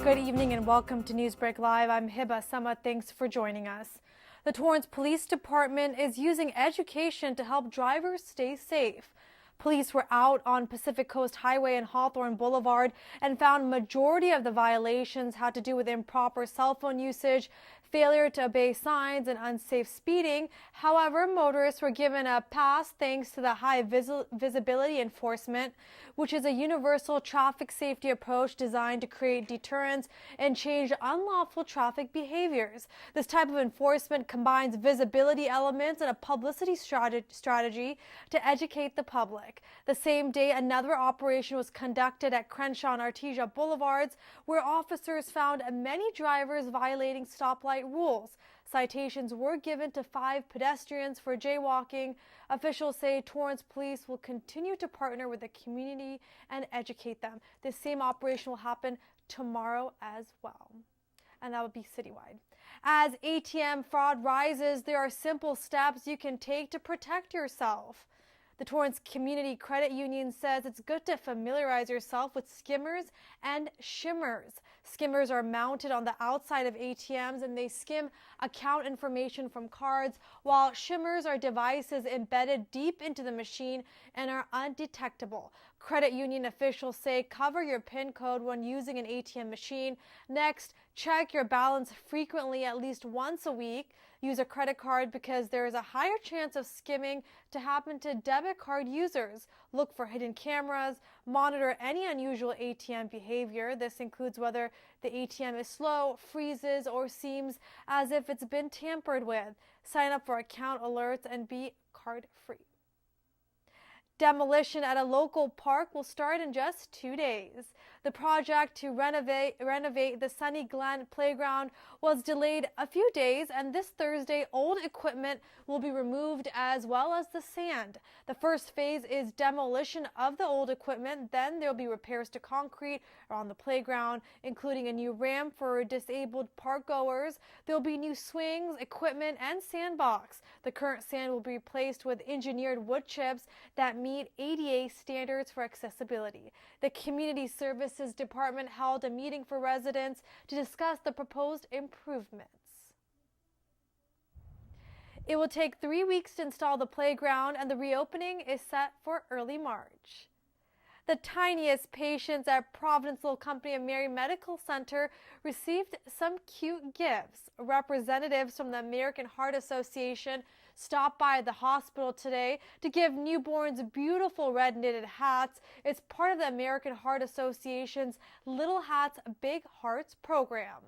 Good evening and welcome to NewsBREAK Live. I'm Hiba Sama. Thanks for joining us. The Torrance Police Department is using education to help drivers stay safe. Police were out on Pacific Coast Highway and Hawthorne Boulevard and found majority of the violations had to do with improper cell phone usage, failure to obey signs, and unsafe speeding. However, motorists were given a pass thanks to the high visibility enforcement, which is a universal traffic safety approach designed to create deterrence and change unlawful traffic behaviors. This type of enforcement combines visibility elements and a publicity strategy to educate the public. The same day, another operation was conducted at Crenshaw and Artesia Boulevards, where officers found many drivers violating stoplight rules. Citations were given to 5 pedestrians for jaywalking. Officials say Torrance Police will continue to partner with the community and educate them. This same operation will happen tomorrow as well, and that will be citywide. As ATM fraud rises, there are simple steps you can take to protect yourself. The Torrance Community Credit Union says it's good to familiarize yourself with skimmers and shimmers. Skimmers are mounted on the outside of ATMs and they skim account information from cards, while shimmers are devices embedded deep into the machine and are undetectable. Credit union officials say cover your PIN code when using an ATM machine. Next, check your balance frequently, at least once a week. Use a credit card because there is a higher chance of skimming to happen to debit card users. Look for hidden cameras. Monitor any unusual ATM behavior. This includes whether the ATM is slow, freezes, or seems as if it's been tampered with. Sign up for account alerts and be card-free. Demolition at a local park will start in just 2 days. The project to renovate the sunny Glen playground was delayed a few days, and this Thursday, old equipment will be removed as well as the sand. The first phase is demolition of the old equipment. Then there will be repairs to concrete around the playground, including a new ramp for disabled park goers. There will be new swings, equipment, and sandbox. The current sand will be replaced with engineered wood chips that meet ADA standards for accessibility. The Community Services Department held a meeting for residents to discuss the proposed improvements. It will take 3 weeks to install the playground, and the reopening is set for early March. The tiniest patients at Providence Little Company of Mary Medical Center received some cute gifts. Representatives from the American Heart Association stopped by the hospital today to give newborns beautiful red knitted hats. It's part of the American Heart Association's Little Hats, Big Hearts program.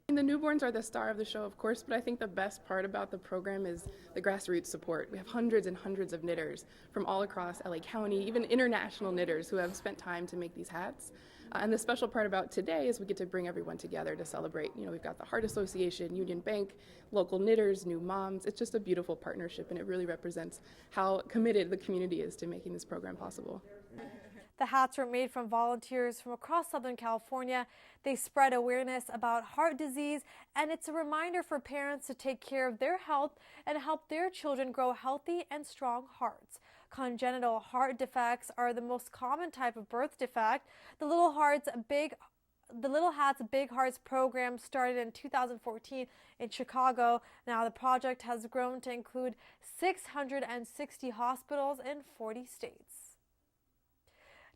The newborns are the star of the show, of course, but I think the best part about the program is the grassroots support. We have hundreds and hundreds of knitters from all across LA County, even international knitters who have spent time to make these hats. And the special part about today is we get to bring everyone together to celebrate. You know, we've got the Heart Association, Union Bank, local knitters, new moms. It's just a beautiful partnership, and it really represents how committed the community is to making this program possible. The hats were made from volunteers from across Southern California. They spread awareness about heart disease, and it's a reminder for parents to take care of their health and help their children grow healthy and strong hearts. Congenital heart defects are the most common type of birth defect. The Little Hats Big Hearts program started in 2014 in Chicago. Now the project has grown to include 660 hospitals in 40 states.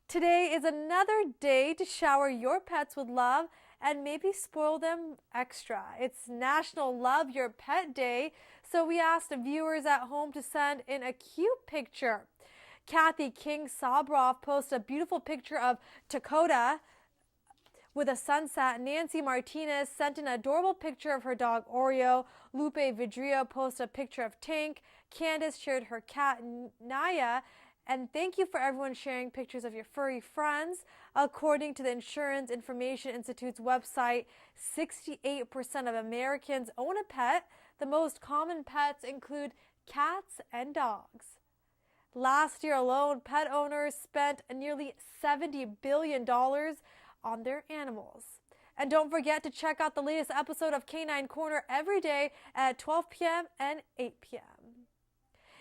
Today is another day to shower your pets with love and maybe spoil them extra. It's National Love Your Pet Day, so we asked the viewers at home to send in a cute picture. Kathy King Sabroff posted a beautiful picture of Dakota with a sunset. Nancy Martinez sent an adorable picture of her dog Oreo. Lupe Vidrio posted a picture of Tank. Candace shared her cat Naya. And thank you for everyone sharing pictures of your furry friends. According to the Insurance Information Institute's website, 68% of Americans own a pet. The most common pets include cats and dogs. Last year alone, pet owners spent nearly $70 billion on their animals. And don't forget to check out the latest episode of Canine Corner every day at 12 p.m. and 8 p.m.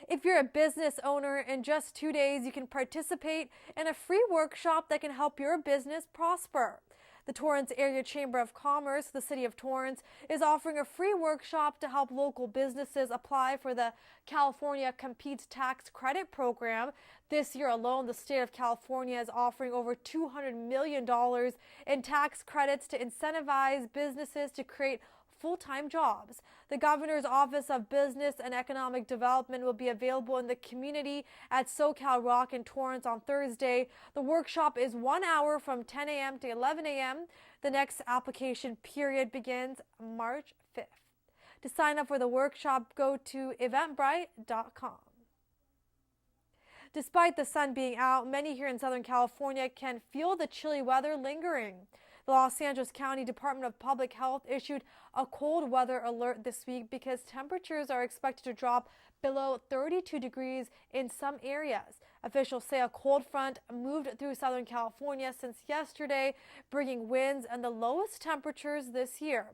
If you're a business owner, in just 2 days you can participate in a free workshop that can help your business prosper. The Torrance Area Chamber of Commerce, the City of Torrance, is offering a free workshop to help local businesses apply for the California Competes Tax Credit Program. This year alone, the state of California is offering over $200 million in tax credits to incentivize businesses to create full-time jobs. The Governor's Office of Business and Economic Development will be available in the community at SoCal Rock in Torrance on Thursday. The workshop is 1 hour from 10 a.m. to 11 a.m. The next application period begins March 5th. To sign up for the workshop, go to eventbrite.com. Despite the sun being out, many here in Southern California can feel the chilly weather lingering. The Los Angeles County Department of Public Health issued a cold weather alert this week because temperatures are expected to drop below 32 degrees in some areas. Officials say a cold front moved through Southern California since yesterday, bringing winds and the lowest temperatures this year.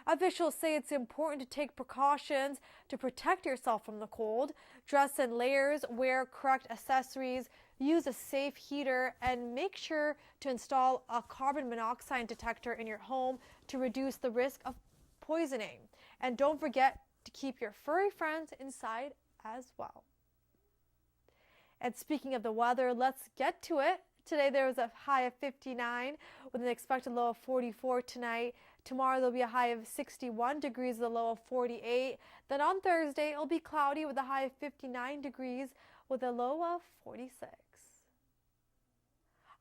Officials say it's important to take precautions to protect yourself from the cold. Dress in layers, wear correct accessories, use a safe heater, and make sure to install a carbon monoxide detector in your home to reduce the risk of poisoning. And don't forget to keep your furry friends inside as well. And speaking of the weather, let's get to it. Today there was a high of 59 with an expected low of 44 tonight. Tomorrow there'll be a high of 61 degrees with a low of 48. Then on Thursday it'll be cloudy with a high of 59 degrees with a low of 46.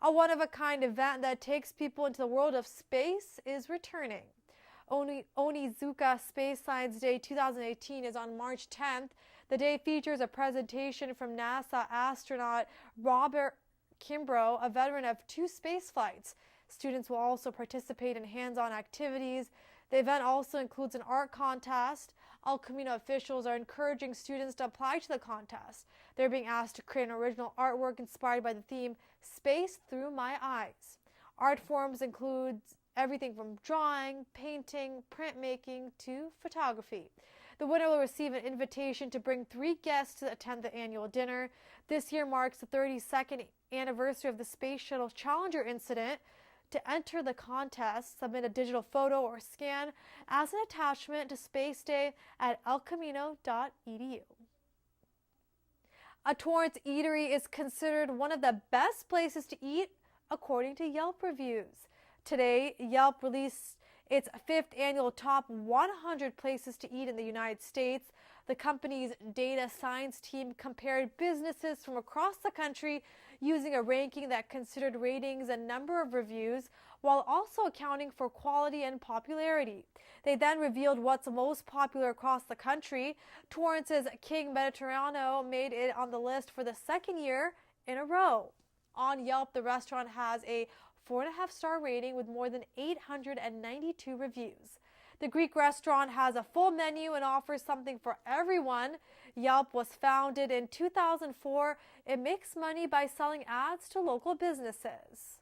A one-of-a-kind event that takes people into the world of space is returning. Onizuka Space Science Day 2018 is on March 10th. The day features a presentation from NASA astronaut Robert Kimbrough, a veteran of 2 space flights. Students will also participate in hands-on activities. The event also includes an art contest. El Camino officials are encouraging students to apply to the contest. They're being asked to create an original artwork inspired by the theme, Space Through My Eyes. Art forms include everything from drawing, painting, printmaking, to photography. The winner will receive an invitation to bring 3 guests to attend the annual dinner. This year marks the 32nd anniversary of the Space Shuttle Challenger incident. To enter the contest, submit a digital photo or scan as an attachment to Space Day at elcamino.edu. A Torrance eatery is considered one of the best places to eat according to Yelp reviews. Today, Yelp released its 5th annual Top 100 Places to Eat in the United States. The company's data science team compared businesses from across the country using a ranking that considered ratings and number of reviews while also accounting for quality and popularity. They then revealed what's most popular across the country. Torrance's King Mediterraneo made it on the list for the 2nd year in a row. On Yelp, the restaurant has a 4.5-star rating with more than 892 reviews. The Greek restaurant has a full menu and offers something for everyone. Yelp was founded in 2004. It makes money by selling ads to local businesses.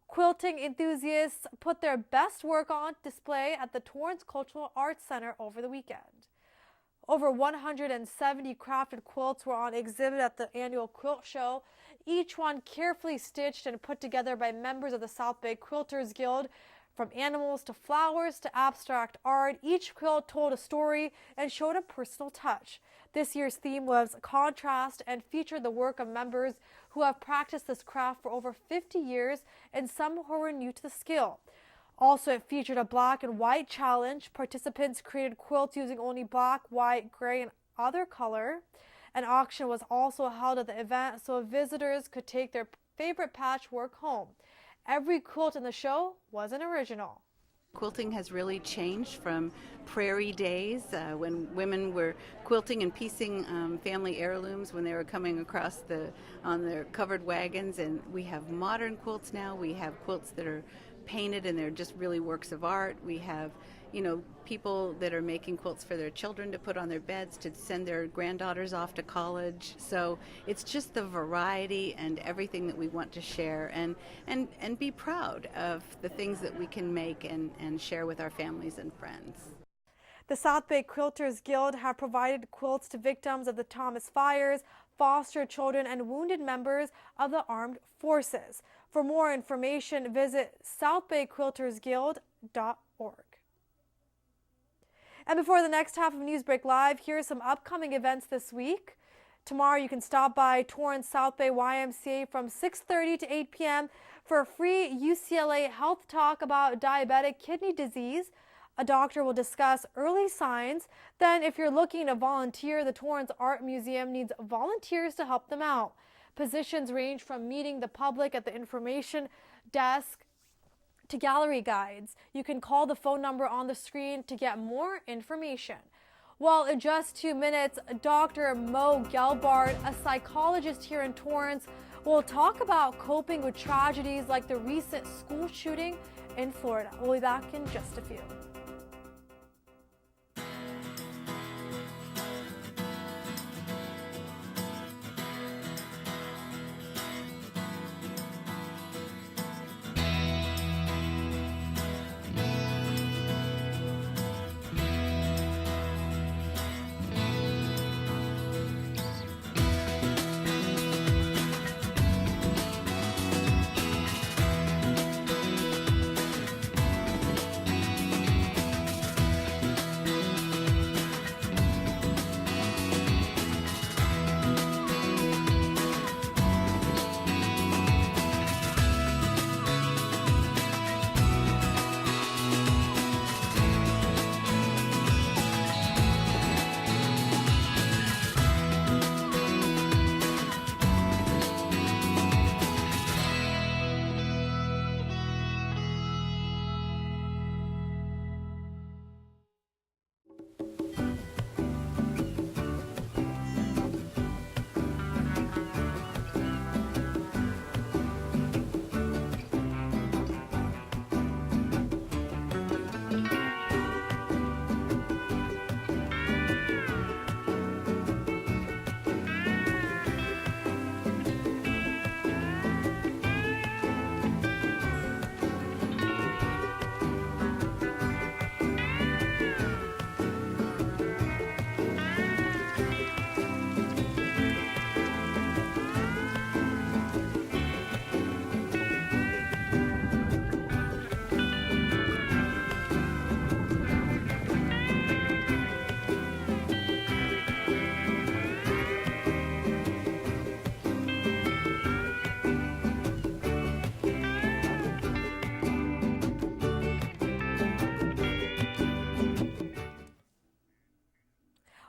Quilting enthusiasts put their best work on display at the Torrance Cultural Arts Center over the weekend. Over 170 crafted quilts were on exhibit at the annual Quilt Show, each one carefully stitched and put together by members of the South Bay Quilters Guild. From animals to flowers to abstract art, each quilt told a story and showed a personal touch. This year's theme was contrast and featured the work of members who have practiced this craft for over 50 years and some who were new to the skill. Also, it featured a black and white challenge. Participants created quilts using only black, white, gray, and other color. An auction was also held at the event so visitors could take their favorite patchwork home. Every quilt in the show was an original. Quilting has really changed from prairie days when women were quilting and piecing family heirlooms when they were coming across on their covered wagons. And we have modern quilts now. We have quilts that are painted and they're just really works of art. We have, people that are making quilts for their children to put on their beds to send their granddaughters off to college. So it's just the variety and everything that we want to share and be proud of the things that we can make and share with our families and friends. The South Bay Quilters Guild have provided quilts to victims of the Thomas fires, foster children, and wounded members of the armed forces. For more information, visit southbayquiltersguild.org. And before the next half of NewsBreak Live, here are some upcoming events this week. Tomorrow you can stop by Torrance South Bay YMCA from 6:30 to 8 p.m. for a free UCLA health talk about diabetic kidney disease. A doctor will discuss early signs. Then if you're looking to volunteer, the Torrance Art Museum needs volunteers to help them out. Positions range from meeting the public at the information desk to gallery guides. You can call the phone number on the screen to get more information. Well, in just 2 minutes, Dr. Mo Gelbart, a psychologist here in Torrance, will talk about coping with tragedies like the recent school shooting in Florida. We'll be back in just a few.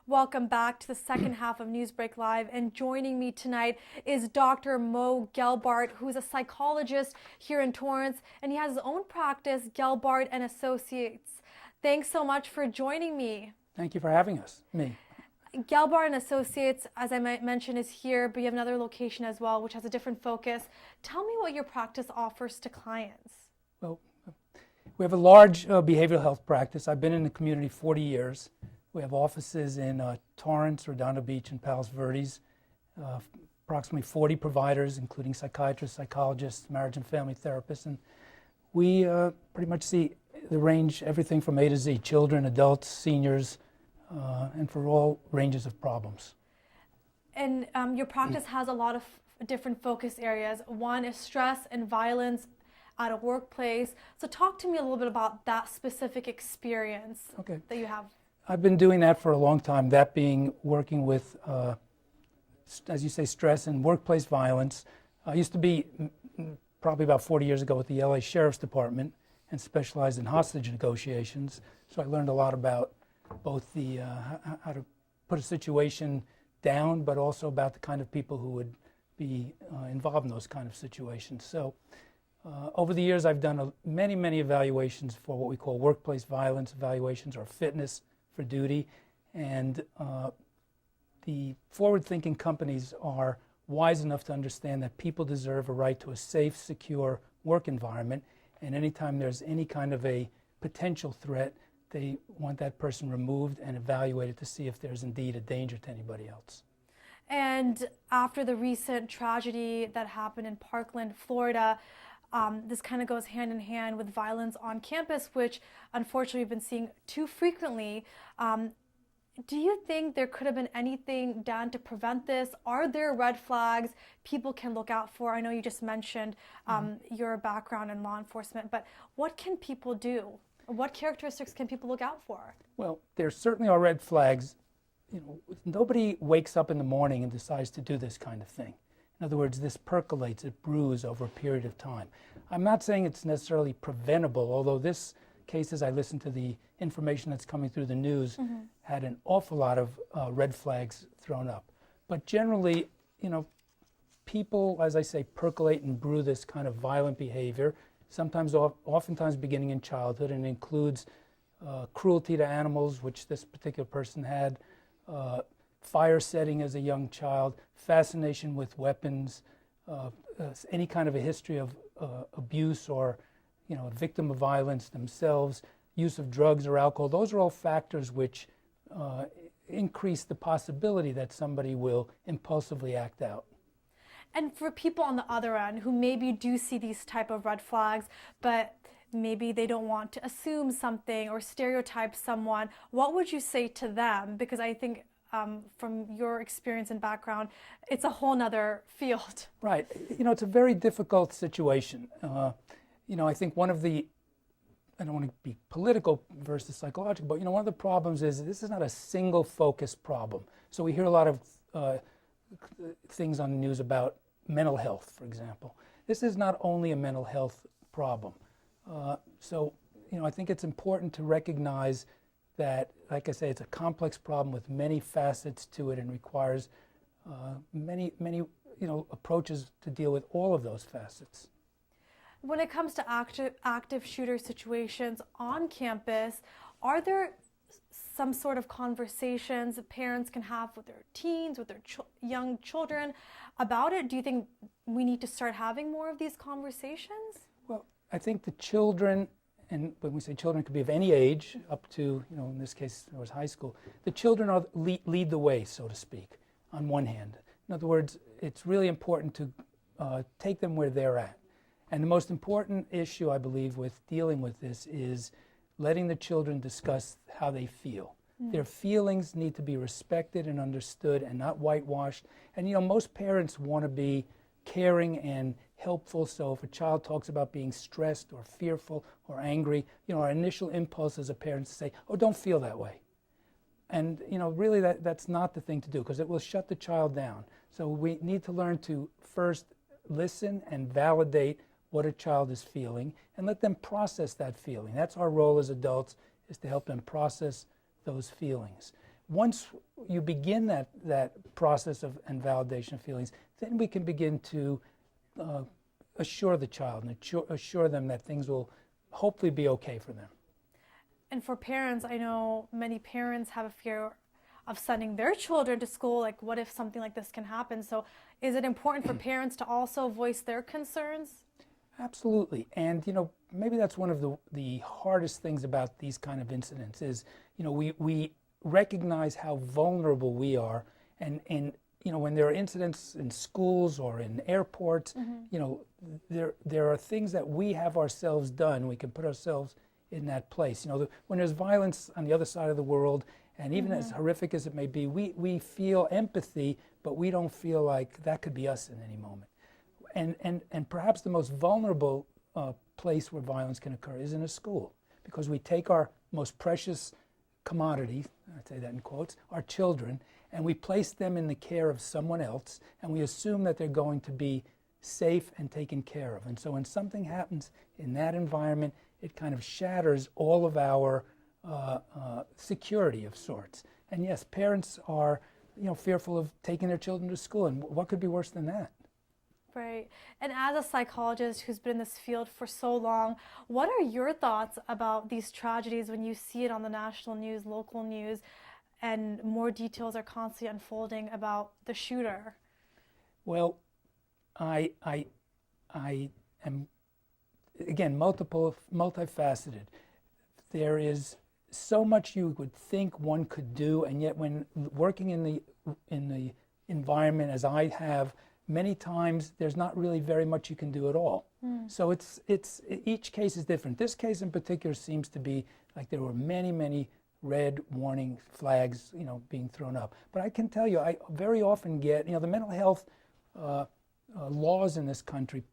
Welcome back to the second half of NewsBreak Live, and joining me tonight is Dr. Mo Gelbart, who's a psychologist here in Torrance, and he has his own practice, Gelbart and Associates. Thanks so much for joining me. Thank you for having us, me. Gelbart and Associates, as I mentioned, is here, but you have another location as well, which has a different focus. Tell me what your practice offers to clients. Well, we have a large behavioral health practice. I've been in the community 40 years. We have offices in Torrance, Redondo Beach, and Palos Verdes. Approximately 40 providers, including psychiatrists, psychologists, marriage and family therapists. And we pretty much see the range, everything from A to Z, children, adults, seniors, and for all ranges of problems. And your practice has a lot of different focus areas. One is stress and violence at a workplace. So talk to me a little bit about that specific experience that you have. I've been doing that for a long time, that being working with, as you say, stress and workplace violence. I used to be probably about 40 years ago with the LA Sheriff's Department and specialized in hostage negotiations. So I learned a lot about both the how to put a situation down, but also about the kind of people who would be involved in those kind of situations. So over the years, I've done many evaluations for what we call workplace violence evaluations, or fitness for duty, and the forward-thinking companies are wise enough to understand that people deserve a right to a safe, secure work environment, and anytime there's any kind of a potential threat, they want that person removed and evaluated to see if there's indeed a danger to anybody else. And after the recent tragedy that happened in Parkland, Florida, this kind of goes hand in hand with violence on campus, which unfortunately we've been seeing too frequently. Do you think there could have been anything done to prevent this? Are there red flags people can look out for? I know you just mentioned your background in law enforcement, but what can people do? What characteristics can people look out for? Well, there certainly are red flags. You know, nobody wakes up in the morning and decides to do this kind of thing. In other words, this percolates, it brews over a period of time. I'm not saying it's necessarily preventable, although this case, as I listened to the information that's coming through the news, had an awful lot of red flags thrown up. But generally, you know, people, as I say, percolate and brew this kind of violent behavior, sometimes, oftentimes beginning in childhood, and includes cruelty to animals, which this particular person had, fire setting as a young child, fascination with weapons, any kind of a history of abuse or, you know, a victim of violence themselves, use of drugs or alcohol. Those are all factors which increase the possibility that somebody will impulsively act out. And for people on the other end who maybe do see these type of red flags, but maybe they don't want to assume something or stereotype someone, what would you say to them? Because I think from your experience and background, it's a whole nother field. Right. You know, it's a very difficult situation. You know, I think one of the, I don't want to be political versus psychological, but, you know, one of the problems is this is not a single focused problem. So we hear a lot of things on the news about mental health, for example. This is not only a mental health problem. So, you know, I think it's important to recognize that, like I say, it's a complex problem with many facets to it and requires many, you know, approaches to deal with all of those facets. When it comes to active shooter situations on campus, are there some sort of conversations that parents can have with their teens, with their young children about it? Do you think we need to start having more of these conversations? Well, I think the children, and when we say children, it could be of any age up to, you know, in this case it was high school, the children are lead the way, so to speak, on one hand. In other words, it's really important to take them where they're at. And the most important issue, I believe, with dealing with this is letting the children discuss how they feel. Their feelings need to be respected and understood and not whitewashed. And, you know, most parents want to be caring and helpful. So if a child talks about being stressed or fearful or angry, you know, our initial impulse as a parent is to say, oh, don't feel that way. And, you know, really that's not the thing to do, because it will shut the child down. So we need to learn to first listen and validate what a child is feeling and let them process that feeling. That's our role as adults, is to help them process those feelings. Once you begin that process of and validation of feelings, then we can begin to assure the child and assure them that things will hopefully be okay for them. And for parents, I know many parents have a fear of sending their children to school. Like, what if something like this can happen? So is it important for parents to also voice their concerns? Absolutely. And, you know, maybe that's one of the hardest things about these kind of incidents is, you know, we recognize how vulnerable we are. And you know, when there are incidents in schools or in airports, you know, there are things that we have ourselves done. We can put ourselves in that place. You know, when there's violence on the other side of the world, and even as horrific as it may be, we feel empathy, but we don't feel like that could be us in any moment. And perhaps the most vulnerable place where violence can occur is in a school, because we take our most precious commodity, I say that in quotes, our children, and we place them in the care of someone else, and we assume that they're going to be safe and taken care of. And so when something happens in that environment, it kind of shatters all of our security of sorts. And yes, parents are, you know, fearful of taking their children to school, and what could be worse than that? Right. And as a psychologist who's been in this field for so long, what are your thoughts about these tragedies when you see it on the national news, local news, and more details are constantly unfolding about the shooter? Well, I am, again, multifaceted. There is so much you would think one could do, and yet when working in the environment as I have, many times there's not really very much you can do at all. So each case is different. This case in particular seems to be like there were many red warning flags, being thrown up. But I can tell you, I very often get, the mental health laws in this country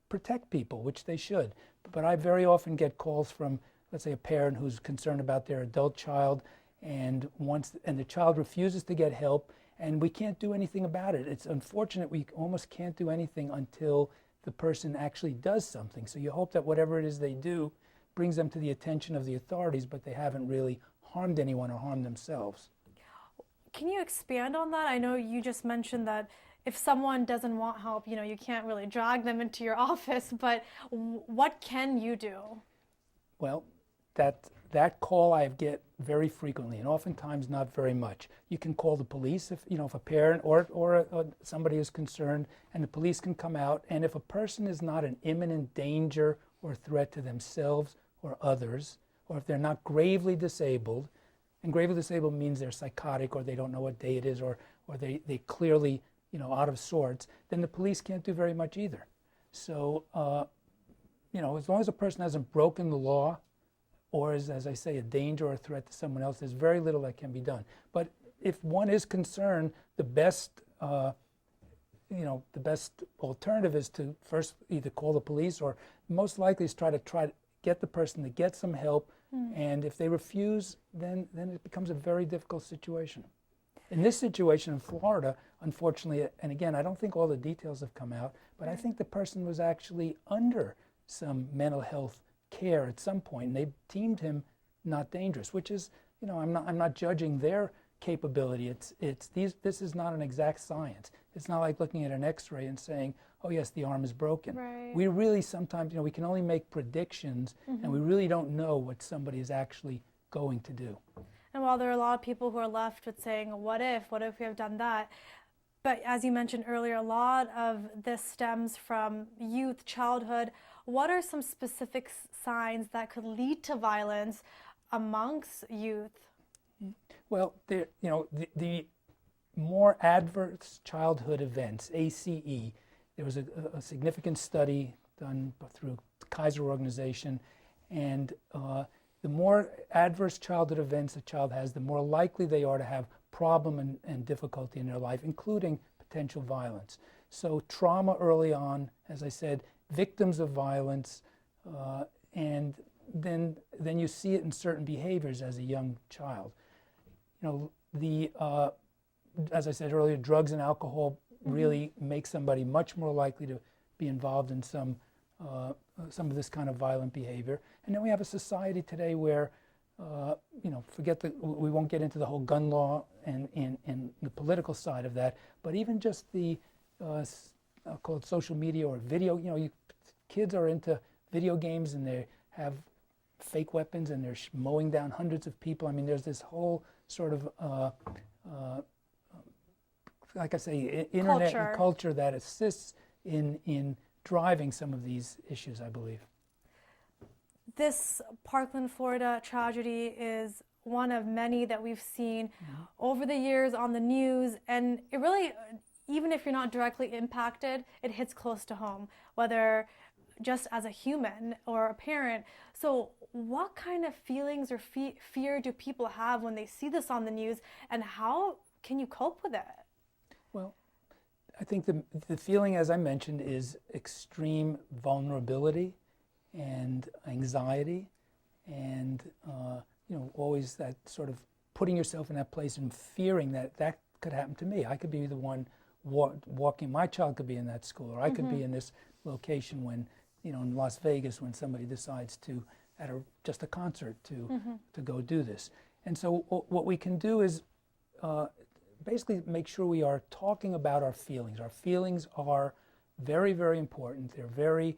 protect people, which they should. But I very often get calls from, let's say, a parent who's concerned about their adult child, and the child refuses to get help, and we can't do anything about it. It's unfortunate. We almost can't do anything until the person actually does something. So you hope that whatever it is they do brings them to the attention of the authorities, but they haven't really harmed anyone or harmed themselves. Can you expand on that? I know you just mentioned that if someone doesn't want help, you can't really drag them into your office, but what can you do? Well, that call I get very frequently, and oftentimes not very much. You can call the police if a parent or somebody is concerned, and the police can come out. And if a person is not an imminent danger or threat to themselves or others, or if they're not gravely disabled, and gravely disabled means they're psychotic or they don't know what day it is, or they clearly out of sorts, then the police can't do very much either. So as long as a person hasn't broken the law, or is, as I say, a danger or a threat to someone else, there's very little that can be done. But if one is concerned, the best alternative is to first either call the police, or most likely is try to get the person to get some help. And if they refuse, then it becomes a very difficult situation. In this situation in Florida, unfortunately, and again, I don't think all the details have come out, but I think the person was actually under some mental health care at some point, and they deemed him not dangerous, which is, I'm not judging their capability. This is not an exact science. It's not like looking at an X-ray and saying, oh yes, the arm is broken. Right. We really sometimes, we can only make predictions, and we really don't know what somebody is actually going to do. And while there are a lot of people who are left with saying, what if we have done that? But as you mentioned earlier, a lot of this stems from youth, childhood. What are some specific signs that could lead to violence amongst youth? Well, the more adverse childhood events, ACE, there was a significant study done through the Kaiser organization, and the more adverse childhood events a child has, the more likely they are to have problem and difficulty in their life, including potential violence. So trauma early on, as I said, victims of violence, and then you see it in certain behaviors as a young child. As I said earlier, drugs and alcohol really make somebody much more likely to be involved in some of this kind of violent behavior. And then we have a society today where, we won't get into the whole gun law and the political side of that, but even just the, I'll call it social media or video, kids are into video games and they have fake weapons and they're mowing down hundreds of people. I mean, there's this whole sort of, like I say, internet and culture that assists in driving some of these issues, I believe. This Parkland, Florida tragedy is one of many that we've seen over the years on the news, and it really, even if you're not directly impacted, it hits close to home, whether just as a human or a parent. So what kind of feelings or fear do people have when they see this on the news, and how can you cope with it? Well, I think the feeling, as I mentioned, is extreme vulnerability and anxiety, and always that sort of putting yourself in that place and fearing that could happen to me. I could be the one walking. My child could be in that school, or I could be in this location when, in Las Vegas, when somebody decides to at just a concert to go do this. And so what we can do is basically make sure we are talking about our feelings. Our feelings are very, very important. They're very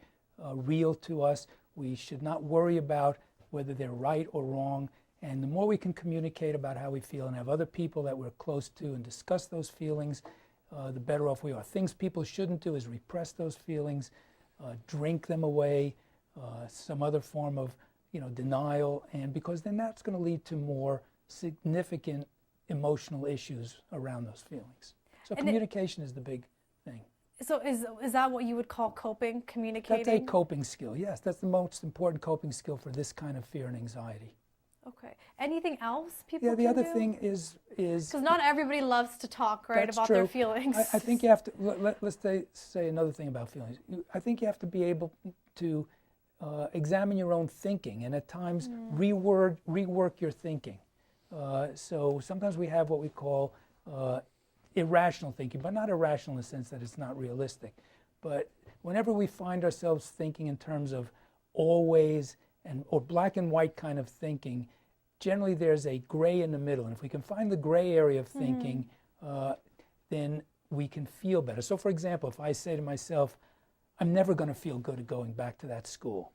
real to us. We should not worry about whether they're right or wrong. And the more we can communicate about how we feel and have other people that we're close to and discuss those feelings, the better off we are. Things people shouldn't do is repress those feelings, drink them away, some other form of denial, and because then that's going to lead to more significant emotional issues around those feelings. So communication is the big thing. So is that what you would call coping, communicating? That's a coping skill, yes. That's the most important coping skill for this kind of fear and anxiety. Okay. Anything else people Yeah, the can other do? thing is Because not everybody loves to talk, right, that's about true. their feelings. I think you have to, let's say another thing about feelings. I think you have to be able to examine your own thinking and at times rework your thinking. So sometimes we have what we call irrational thinking, but not irrational in the sense that it's not realistic. But whenever we find ourselves thinking in terms of always or black and white kind of thinking, generally there's a gray in the middle. And if we can find the gray area of thinking, then we can feel better. So for example, if I say to myself, I'm never going to feel good at going back to that school.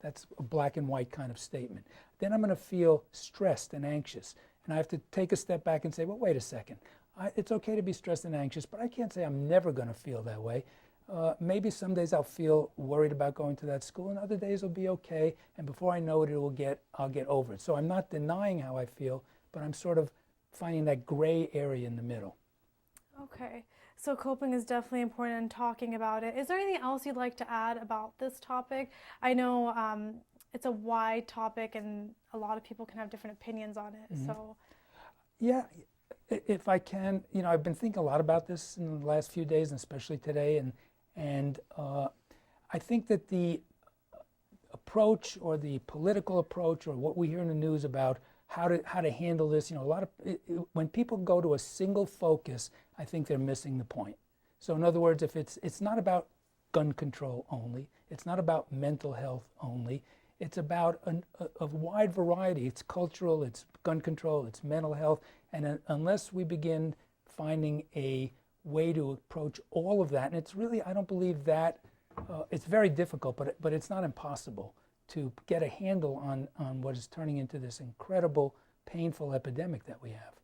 That's a black and white kind of statement. Then I'm going to feel stressed and anxious. And I have to take a step back and say, well, wait a second. It's okay to be stressed and anxious, but I can't say I'm never going to feel that way. Maybe some days I'll feel worried about going to that school, and other days will be okay. And before I know it, I'll get over it. So I'm not denying how I feel, but I'm sort of finding that gray area in the middle. Okay. So coping is definitely important and talking about it. Is there anything else you'd like to add about this topic? I know it's a wide topic and a lot of people can have different opinions on it. So, yeah, if I can, I've been thinking a lot about this in the last few days, and especially today, and I think that the approach or the political approach or what we hear in the news about how to handle this, when people go to a single focus, I think they're missing the point. So in other words, if it's not about gun control only, it's not about mental health only, it's about a wide variety. It's cultural, it's gun control, it's mental health, and unless we begin finding a way to approach all of that, and it's really, I don't believe that, it's very difficult, but it's not impossible to get a handle on what is turning into this incredible, painful epidemic that we have.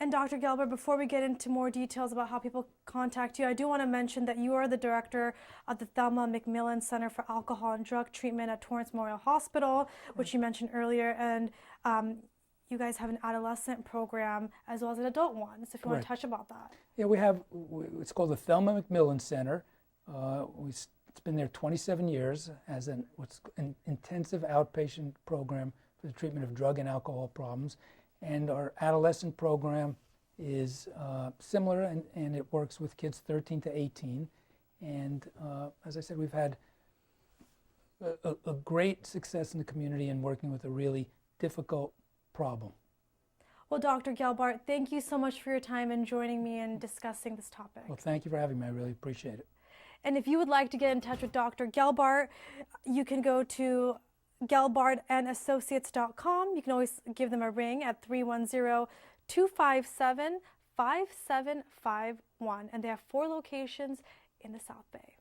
And Dr. Gelbart, before we get into more details about how people contact you, I do want to mention that you are the director of the Thelma McMillan Center for Alcohol and Drug Treatment at Torrance Memorial Hospital, which you mentioned earlier, and you guys have an adolescent program as well as an adult one. So if you want to touch about that. Yeah, it's called the Thelma McMillan Center. It's been there 27 years as an intensive outpatient program for the treatment of drug and alcohol problems. And our adolescent program is similar, and it works with kids 13 to 18. And as I said, we've had a great success in the community in working with a really difficult problem. Well, Dr. Gelbart, thank you so much for your time and joining me in discussing this topic. Well, thank you for having me. I really appreciate it. And if you would like to get in touch with Dr. Gelbart, you can go to gelbartandassociates.com. You can always give them a ring at 310-257-5751. And they have 4 locations in the South Bay.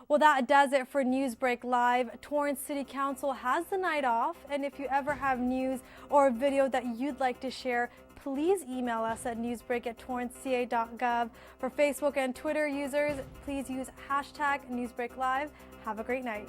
Well, that does it for NewsBREAK Live. Torrance City Council has the night off, and if you ever have news or a video that you'd like to share, please email us at newsbreak@torranceca.gov. For Facebook and Twitter users, please use #NewsBREAKLive. Have a great night.